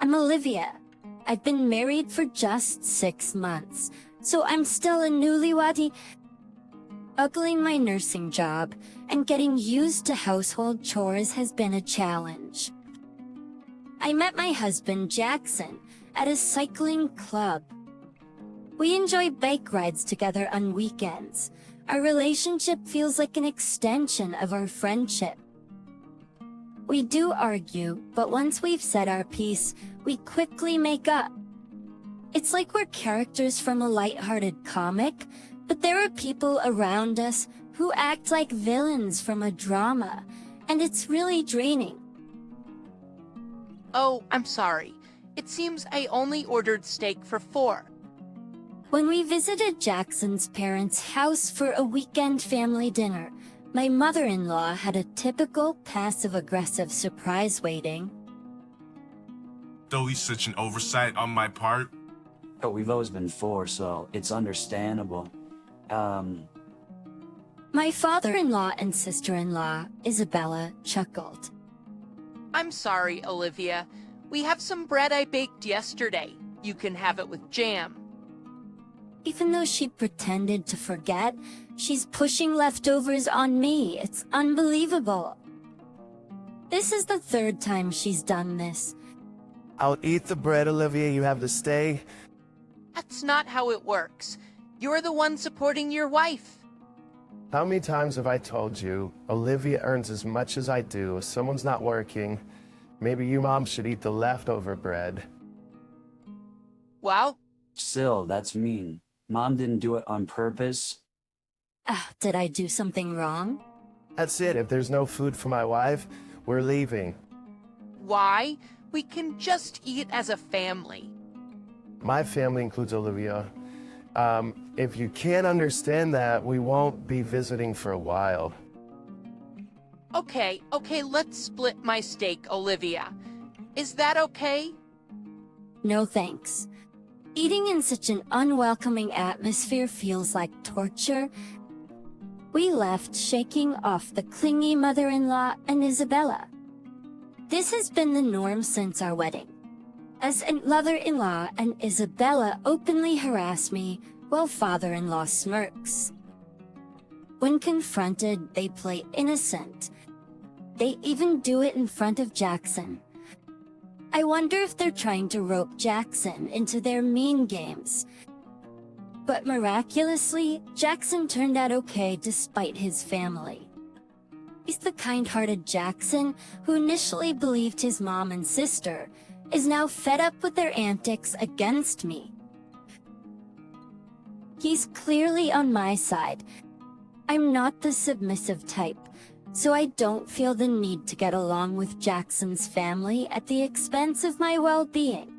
I'm Olivia. I've been married for just 6 months, so I'm still a newlywed. Juggling my nursing job and getting used to household chores has been a challenge. I met my husband Jackson at a cycling club. We enjoy bike rides together on weekends. Our relationship feels like an extension of our friendship. We do argue, but once we've said our piece, we quickly make up. It's like we're characters from a light-hearted comic, but there are people around us who act like villains from a drama, and it's really draining. Oh, I'm sorry. It seems I only ordered steak for 4. When we visited Jackson's parents' house for a weekend family dinner, my mother-in-law had a typical passive-aggressive surprise waiting. Though he's such an oversight on my part. But we've always been 4, so it's understandable. My father-in-law and sister-in-law, Isabella, chuckled. I'm sorry, Olivia. We have some bread I baked yesterday. You can have it with jam. Even though she pretended to forget, she's pushing leftovers on me. It's unbelievable. This is the 3rd time she's done this. I'll eat the bread, Olivia. You have to stay. That's not how it works. You're the one supporting your wife. How many times have I told you, Olivia earns as much as I do. If someone's not working, maybe you mom should eat the leftover bread. Well, Still, that's mean. Mom didn't do it on purpose. Did I do something wrong? That's it. If there's no food for my wife, we're leaving. why? We can just eat as a family. My family includes Olivia. If you can't understand that, we won't be visiting for a while. Okay, let's split my steak, Olivia. Is that okay? No thanks. Eating in such an unwelcoming atmosphere feels like torture. We left, shaking off the clingy mother-in-law and Isabella. This has been the norm since our wedding. As a mother-in-law and Isabella openly harass me, while father-in-law smirks. When confronted, they play innocent. They even do it in front of Jackson. I wonder if they're trying to rope Jackson into their mean games. But miraculously, Jackson turned out okay despite his family. He's the kind-hearted Jackson who initially believed his mom and sister is now fed up with their antics against me. He's clearly on my side. I'm not the submissive type, so I don't feel the need to get along with Jackson's family at the expense of my well-being.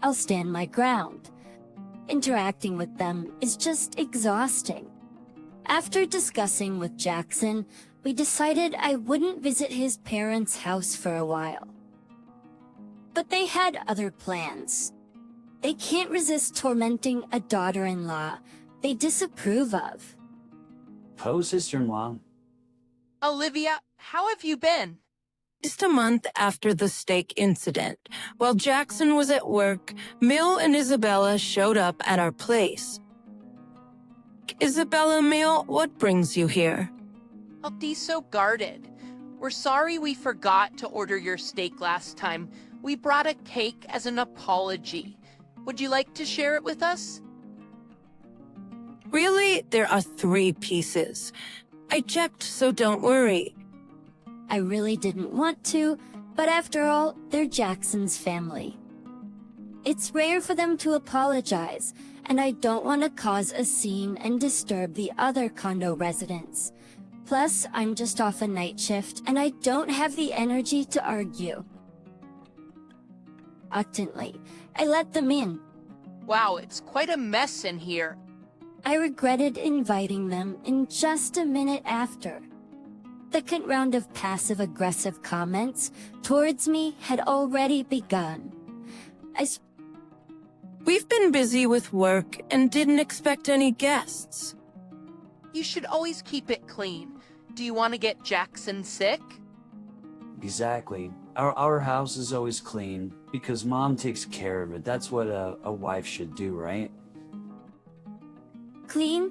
I'll stand my ground. Interacting with them is just exhausting. After discussing with Jackson, we decided I wouldn't visit his parents' house for a while. But they had other plans. They can't resist tormenting a daughter-in-law they disapprove of. Sister-in-law. Olivia, how have you been? Just a month after the steak incident, while Jackson was at work, Mill and Isabella showed up at our place. Isabella, Mill, what brings you here? I'll be so guarded. We're sorry we forgot to order your steak last time. We brought a cake as an apology. Would you like to share it with us? Really, there are 3 pieces. I checked, so don't worry. I really didn't want to, but after all, they're Jackson's family. It's rare for them to apologize, and I don't want to cause a scene and disturb the other condo residents. Plus, I'm just off a night shift, and I don't have the energy to argue. Reluctantly, I let them in. Wow, it's quite a mess in here. I regretted inviting them in just a minute after. The second round of passive-aggressive comments towards me had already begun. We've been busy with work and didn't expect any guests. You should always keep it clean. Do you want to get Jackson sick? Exactly. Our house is always clean because mom takes care of it. That's what a wife should do, right? Clean?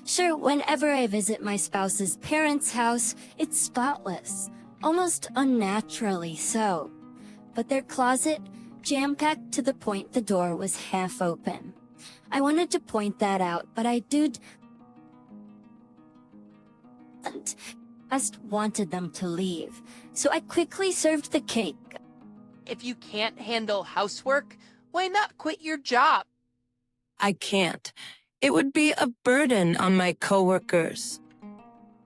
Sure, whenever I visit my spouse's parents' house, it's spotless. Almost unnaturally so. But their closet, jam-packed to the point the door was half open. I wanted to point that out, but I just wanted them to leave, so I quickly served the cake. If you can't handle housework, why not quit your job? I can't. It would be a burden on my coworkers.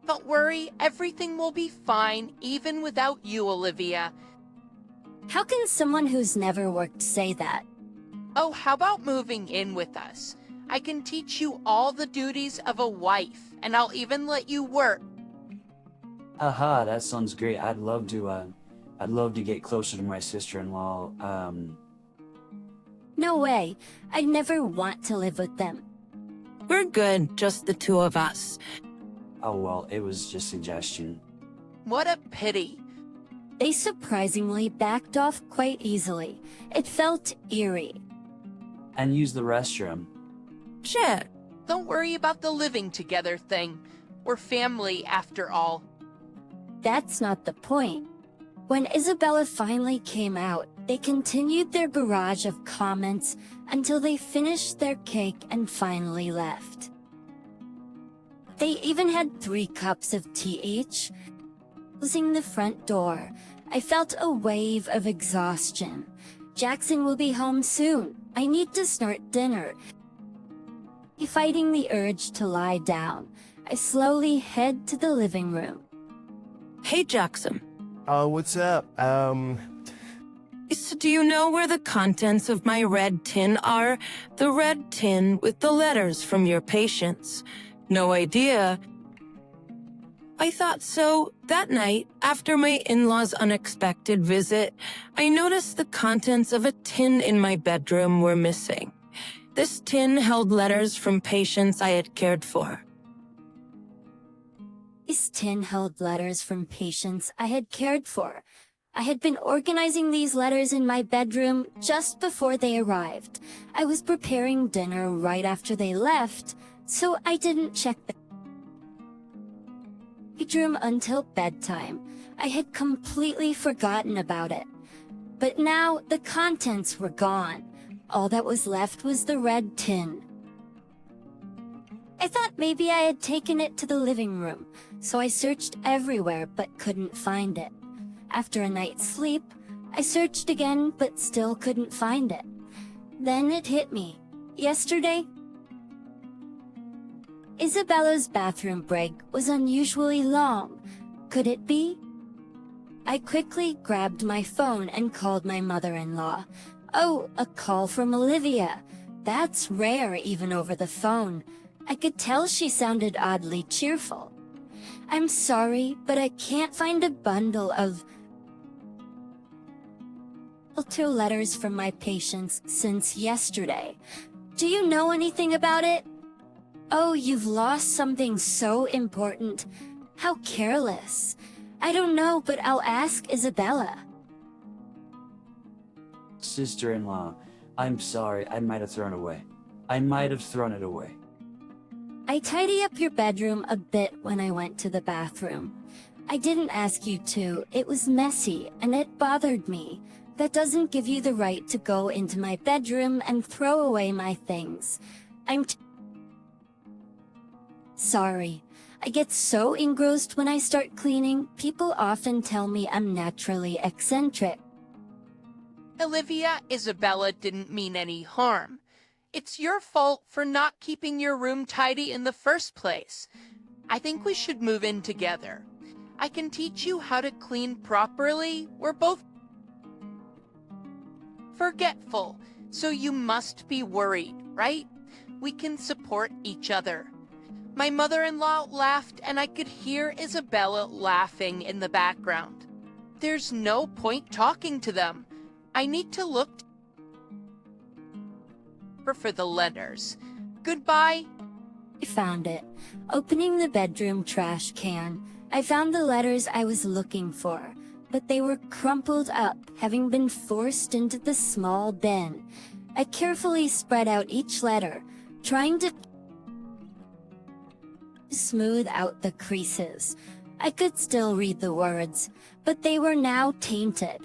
Don't worry, everything will be fine, even without you, Olivia. How can someone who's never worked say that? Oh, how about moving in with us? I can teach you all the duties of a wife, and I'll even let you work. Haha, that sounds great. I'd love to get closer to my sister-in-law. No way. I'd never want to live with them. We're good, just the two of us. Oh well, it was just a suggestion. What a pity. They surprisingly backed off quite easily. It felt eerie. And use the restroom. Shit. Don't worry about the living together thing. We're family after all. That's not the point. When Isabella finally came out, they continued their barrage of comments until they finished their cake and finally left. They even had 3 cups of tea each. Closing the front door, I felt a wave of exhaustion. Jackson will be home soon. I need to start dinner. Fighting the urge to lie down, I slowly head to the living room. Hey, Jackson. What's up? So do you know where the contents of my red tin are? The red tin with the letters from your patients. No idea. I thought so. That night, after my in-laws' unexpected visit, I noticed the contents of a tin in my bedroom were missing. This tin held letters from patients I had cared for. This tin held letters from patients I had cared for. I had been organizing these letters in my bedroom just before they arrived. I was preparing dinner right after they left, so I didn't check the bedroom until bedtime. I had completely forgotten about it. But now the contents were gone. All that was left was the red tin. I thought maybe I had taken it to the living room, so I searched everywhere but couldn't find it. After a night's sleep, I searched again but still couldn't find it. Then it hit me. Yesterday, Isabella's bathroom break was unusually long. Could it be? I quickly grabbed my phone and called my mother-in-law. Oh, a call from Olivia. That's rare even over the phone. I could tell she sounded oddly cheerful. I'm sorry, but I can't find a bundle of 2 letters from my patients since yesterday. Do you know anything about it? Oh, you've lost something so important. How careless. I don't know, but I'll ask Isabella. Sister-in-law, I'm sorry, I might have thrown it away. I tidy up your bedroom a bit when I went to the bathroom. I didn't ask you to. It was messy, and it bothered me. That doesn't give you the right to go into my bedroom and throw away my things. I'm sorry. I get so engrossed when I start cleaning. People often tell me I'm naturally eccentric. Olivia, Isabella didn't mean any harm. It's your fault for not keeping your room tidy in the first place. I think we should move in together. I can teach you how to clean properly. We're both forgetful, so you must be worried, right? We can support each other. My mother-in-law laughed, and I could hear Isabella laughing in the background. There's no point talking to them. I need to look for the letters. Goodbye. I found it. Opening the bedroom trash can, I found the letters I was looking for. but they were crumpled up, having been forced into the small bin. I carefully spread out each letter, trying to smooth out the creases. I could still read the words, but they were now tainted.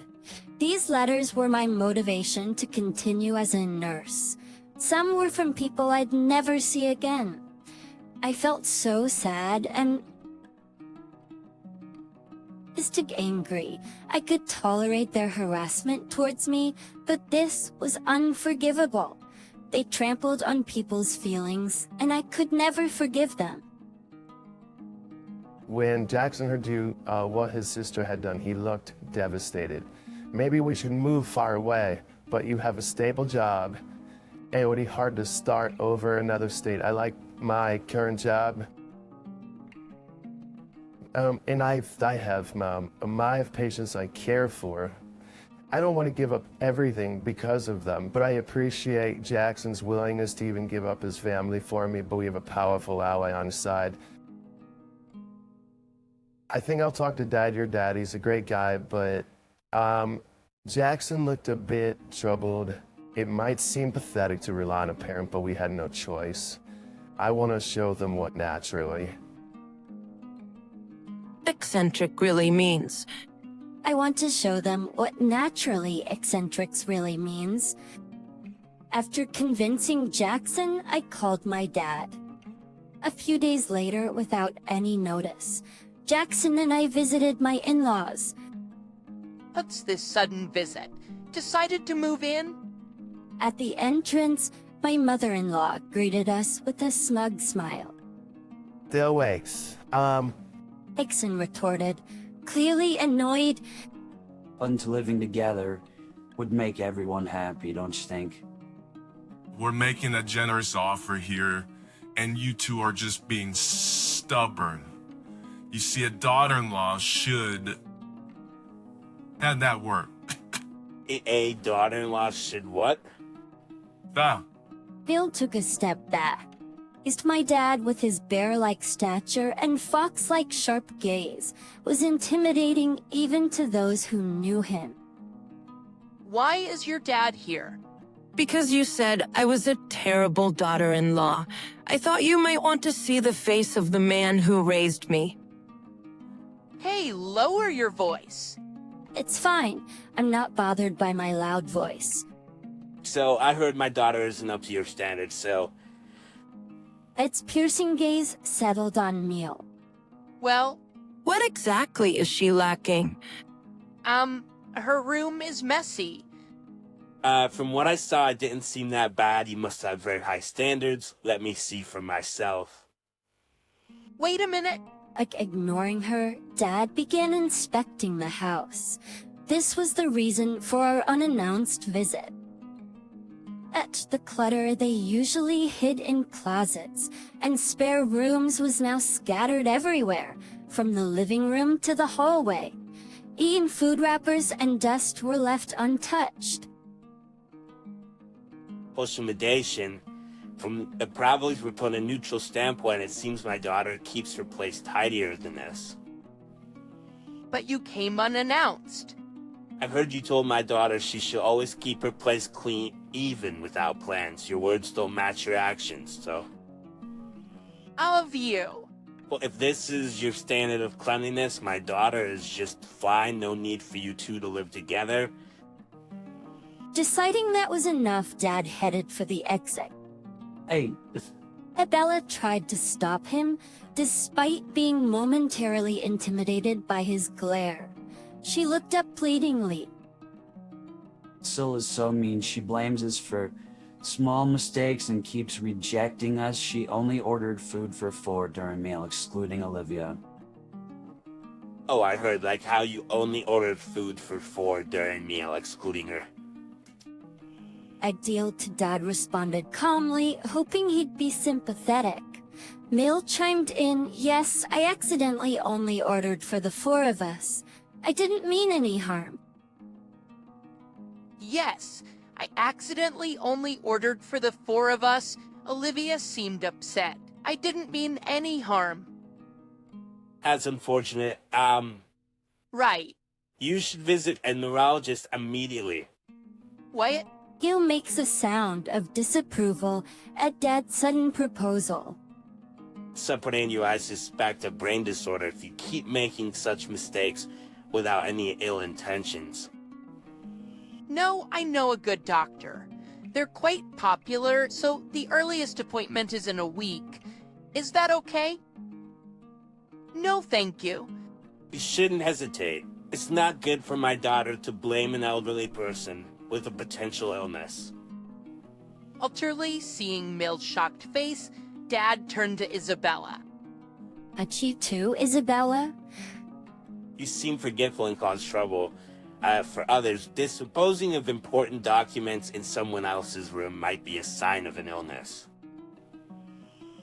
These letters were my motivation to continue as a nurse. Some were from people I'd never see again. I felt so sad and angry. I could tolerate their harassment towards me, but this was unforgivable. They trampled on people's feelings, and I could never forgive them. When Jackson heard what his sister had done, he looked devastated. Maybe we should move far away, but you have a stable job. It would be hard to start over another state. I like my current job. And I have my patients I care for. I don't want to give up everything because of them, but I appreciate Jackson's willingness to even give up his family for me, but we have a powerful ally on his side. I think I'll talk to Dad. Your dad, he's a great guy, but Jackson looked a bit troubled. It might seem pathetic to rely on a parent, but we had no choice. I want to show them what naturally. Eccentric really means. I want to show them what naturally eccentrics really means. After convincing Jackson, I called my dad. A few days later, without any notice, Jackson and I visited my in-laws. What's this sudden visit? Decided to move in? At the entrance, my mother-in-law greeted us with a smug smile. Still wakes. Ixon retorted, clearly annoyed. Until living together would make everyone happy, don't you think? We're making a generous offer here, and you two are just being stubborn. You see, a daughter-in-law should... How'd that work? A daughter-in-law should what? Ah, Bill took a step back. My dad, with his bear-like stature and fox-like sharp gaze, was intimidating even to those who knew him. Why is your dad here? Because you said I was a terrible daughter-in-law. I thought you might want to see the face of the man who raised me. Hey, lower your voice. It's fine. I'm not bothered by my loud voice. So, I heard my daughter isn't up to your standards, so... Its piercing gaze settled on Neil. Well, What exactly is she lacking? her room is messy. From what I saw, it didn't seem that bad. You must have very high standards. Let me see for myself. Wait a minute. Like ignoring her, Dad began inspecting the house. This was the reason for our unannounced visit. The clutter they usually hid in closets, and spare rooms was now scattered everywhere, from the living room to the hallway. Even food wrappers and dust were left untouched. Post-remediation, from probably from a neutral standpoint, it seems my daughter keeps her place tidier than this. But you came unannounced. I've heard you told my daughter she should always keep her place clean, even without plans. Your words don't match your actions, so... Of you. Well, if this is your standard of cleanliness, my daughter is just fine. No need for you two to live together. Deciding that was enough, Dad headed for the exit. Hey, Abella tried to stop him, despite being momentarily intimidated by his glare. She looked up pleadingly. Syl is so mean. She blames us for small mistakes and keeps rejecting us. She only ordered food for 4 during meal, excluding Olivia. Oh, I heard, like how you only ordered food for 4 during meal, excluding her. Ideal to Dad responded calmly, hoping he'd be sympathetic. Mill chimed in, yes, I accidentally only ordered for the 4 of us. I didn't mean any harm. Yes, I accidentally only ordered for the 4 of us. Olivia seemed upset. I didn't mean any harm. That's unfortunate. Right. You should visit a neurologist immediately. Wyatt, Gil makes a sound of disapproval at Dad's sudden proposal. Separating I suspect a brain disorder if you keep making such mistakes without any ill intentions. no, I know a good doctor. They're quite popular, so the earliest appointment is in a week. Is that okay? No, thank you. You shouldn't hesitate. It's not good for my daughter to blame an elderly person with a potential illness. Utterly seeing Mill's shocked face, Dad turned to Isabella. At you too, Isabella? You seem forgetful and cause trouble. For others, disposing of important documents in someone else's room might be a sign of an illness.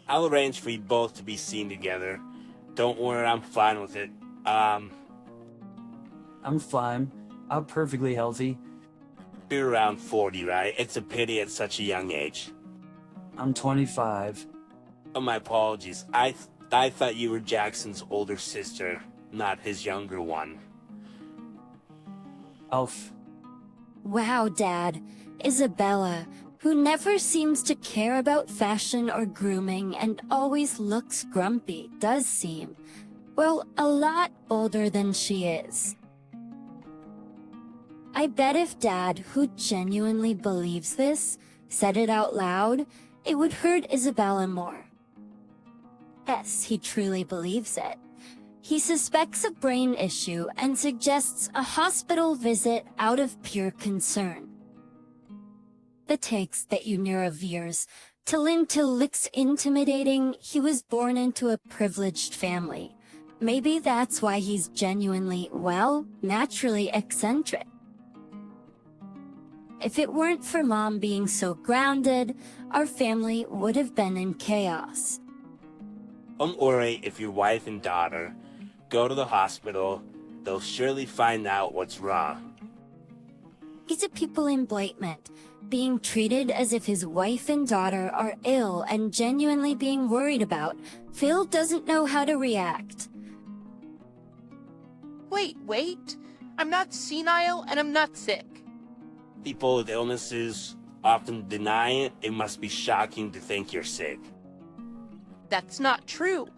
I'll arrange for you both to be seen together. Don't worry, I'm fine with it. I'm fine. I'm perfectly healthy. You're around 40, right? It's a pity at such a young age. I'm 25. Oh, my apologies. I thought you were Jackson's older sister, not his younger one. Elf. Wow, Dad. Isabella, who never seems to care about fashion or grooming and always looks grumpy, does seem, well, a lot older than she is. I bet if Dad, who genuinely believes this, said it out loud, it would hurt Isabella more. Yes, he truly believes it. He suspects a brain issue and suggests a hospital visit out of pure concern. The takes that you neuroveers, till looks intimidating, he was born into a privileged family. Maybe that's why he's genuinely, well, naturally eccentric. If it weren't for Mom being so grounded, our family would have been in chaos. Don't worry if your wife and daughter go to the hospital. They'll surely find out what's wrong. He's a people emblazonment, being treated as if his wife and daughter are ill and genuinely being worried about. Phil doesn't know how to react. Wait. I'm not senile and I'm not sick. People with illnesses often deny it. It must be shocking to think you're sick. That's not true.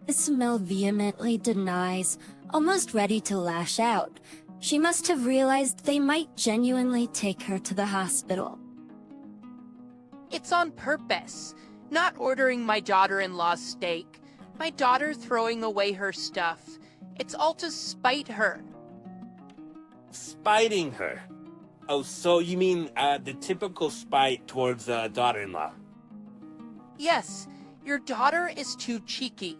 Ismail vehemently denies, almost ready to lash out. She must have realized they might genuinely take her to the hospital. It's on purpose. Not ordering my daughter-in-law's steak. My daughter throwing away her stuff. It's all to spite her. Spiting her? Oh, so you mean the typical spite towards daughter-in-law? Yes, your daughter is too cheeky.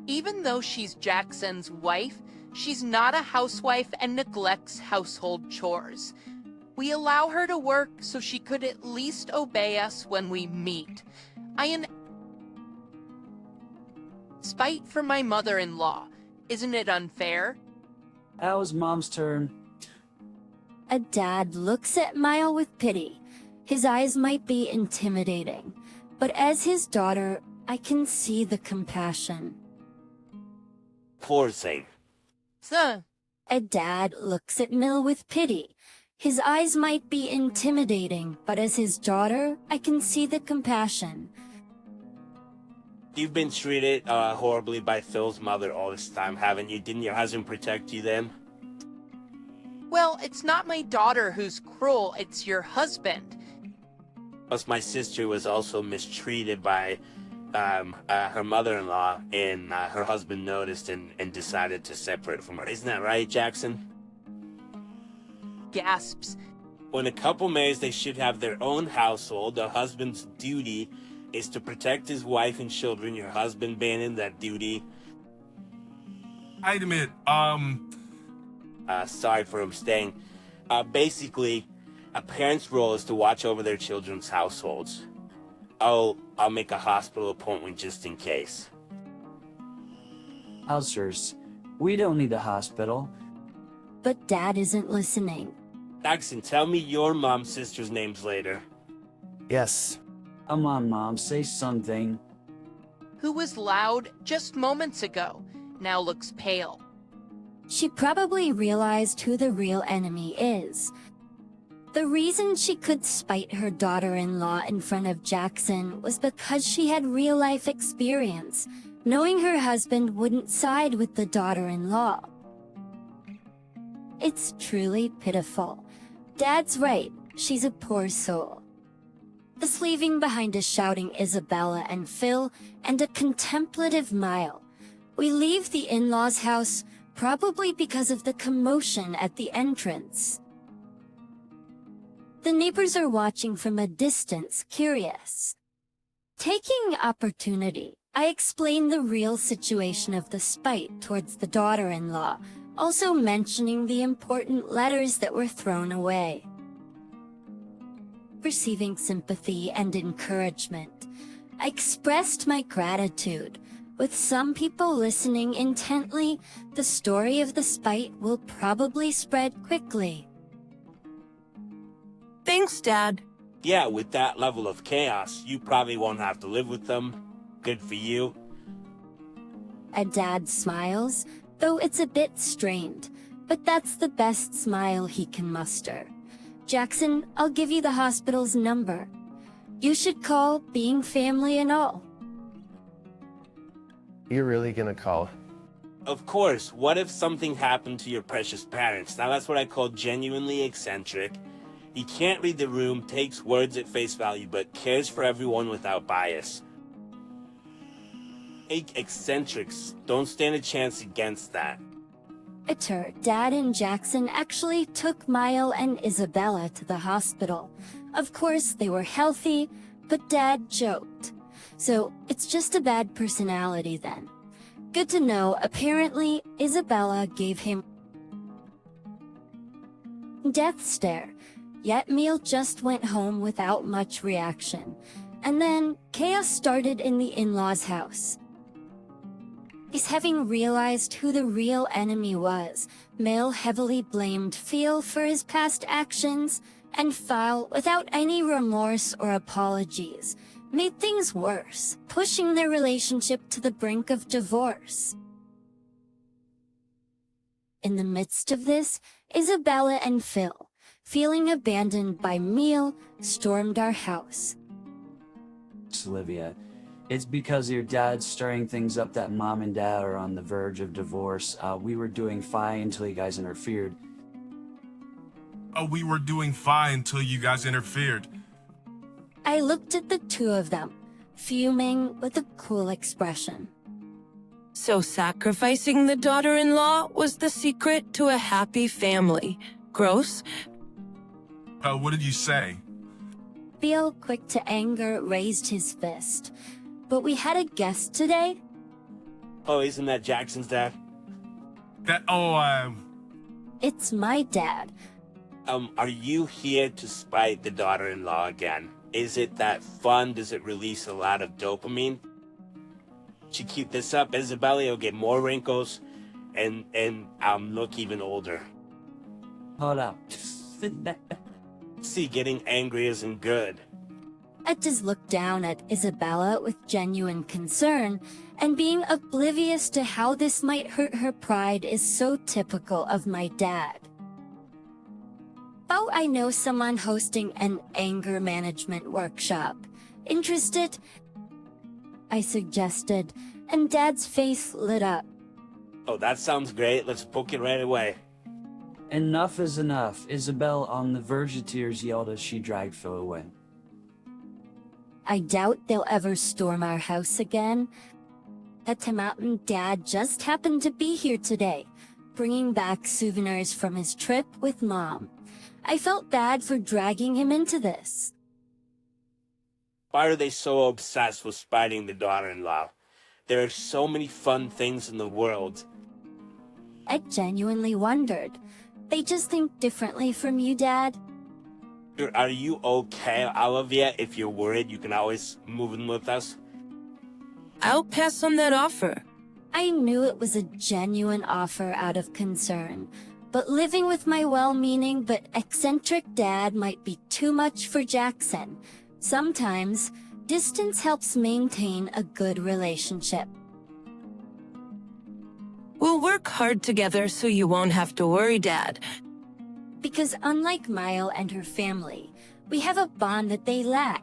Even though she's Jackson's wife, she's not a housewife and neglects household chores. We allow her to work so she could at least obey us when we meet. Spite for my mother-in-law. Isn't it unfair? That was Mom's turn. A dad looks at Mile with pity. His eyes might be intimidating, but as his daughter, I can see the compassion. Poor thing. Sir, A dad looks at Mill with pity. His eyes might be intimidating, but as his daughter, I can see the compassion. You've been treated horribly by Phil's mother all this time, haven't you? Didn't your husband protect you then? well, it's not my daughter who's cruel, it's your husband. Plus, my sister was also mistreated by her mother-in-law, and her husband noticed and decided to separate from her. Isn't that right, Jackson? Gasps. When a couple marries, they should have their own household. The husband's duty is to protect his wife and children. Your husband abandoned that duty. I admit, Sorry for him staying. Basically, a parent's role is to watch over their children's households. I'll make a hospital appointment just in case. Outsource. We don't need a hospital. But Dad isn't listening. Jackson, tell me your mom's sister's names later. Yes. Come on, Mom, say something. Who was loud just moments ago, now looks pale. she probably realized who the real enemy is. The reason she could spite her daughter-in-law in front of Jackson was because she had real-life experience, knowing her husband wouldn't side with the daughter-in-law. It's truly pitiful. Dad's right, she's a poor soul. Us leaving behind a shouting Isabella and Phil and a contemplative Mile. We leave the in-laws' house, probably because of the commotion at the entrance. The neighbors are watching from a distance, curious. Taking opportunity, I explain the real situation of the spite towards the daughter-in-law, also mentioning the important letters that were thrown away. Receiving sympathy and encouragement, I expressed my gratitude. With some people listening intently, the story of the spite will probably spread quickly. Thanks, Dad. Yeah, with that level of chaos, you probably won't have to live with them. Good for you. Dad smiles, though it's a bit strained, but that's the best smile he can muster. Jackson, I'll give you the hospital's number. You should call, being family and all. You're really gonna call? Of course, what if something happened to your precious parents? Now that's what I call genuinely eccentric. He can't read the room, takes words at face value, but cares for everyone without bias. Eccentrics don't stand a chance against that. Dad and Jackson actually took Mile and Isabella to the hospital. Of course, they were healthy, but Dad joked. So, it's just a bad personality then. Good to know, apparently, Isabella gave him death stare, yet Meal just went home without much reaction. And then, chaos started in the in-laws' house. Is having realized who the real enemy was, Male heavily blamed Phil for his past actions, and Phil, without any remorse or apologies, made things worse, pushing their relationship to the brink of divorce. In the midst of this, Isabella and Phil, feeling abandoned by Meal, stormed our house. Olivia, it's because your dad's stirring things up that Mom and Dad are on the verge of divorce. We were doing fine until you guys interfered. We were doing fine until you guys interfered. I looked at the two of them, fuming with a cool expression. So sacrificing the daughter-in-law was the secret to a happy family. Gross. What did you say? Phil, quick to anger, raised his fist. But we had a guest today. Oh, isn't that Jackson's dad? It's my dad. Are you here to spite the daughter-in-law again? Is it that fun? Does it release a lot of dopamine? Should keep this up, Isabella will get more wrinkles and look even older. Hold up. See, getting angry isn't good. I just looked down at Isabella with genuine concern, and being oblivious to how this might hurt her pride is so typical of my dad. Oh, I know someone hosting an anger management workshop. Interested? I suggested, and Dad's face lit up. Oh, that sounds great. Let's book it right away. Enough is enough. Isabel, on the verge of tears, yelled as she dragged Phil away. I doubt they'll ever storm our house again. That Mountain Dad just happened to be here today, bringing back souvenirs from his trip with Mom. I felt bad for dragging him into this. Why are they so obsessed with spiting the daughter-in-law? There are so many fun things in the world. I genuinely wondered. They just think differently from you, Dad. Are you okay, Olivia? If you're worried, you can always move in with us. I'll pass on that offer. I knew it was a genuine offer out of concern, but living with my well-meaning but eccentric dad might be too much for Jackson. Sometimes, distance helps maintain a good relationship. We'll work hard together so you won't have to worry, Dad. Because unlike Mile and her family, we have a bond that they lack.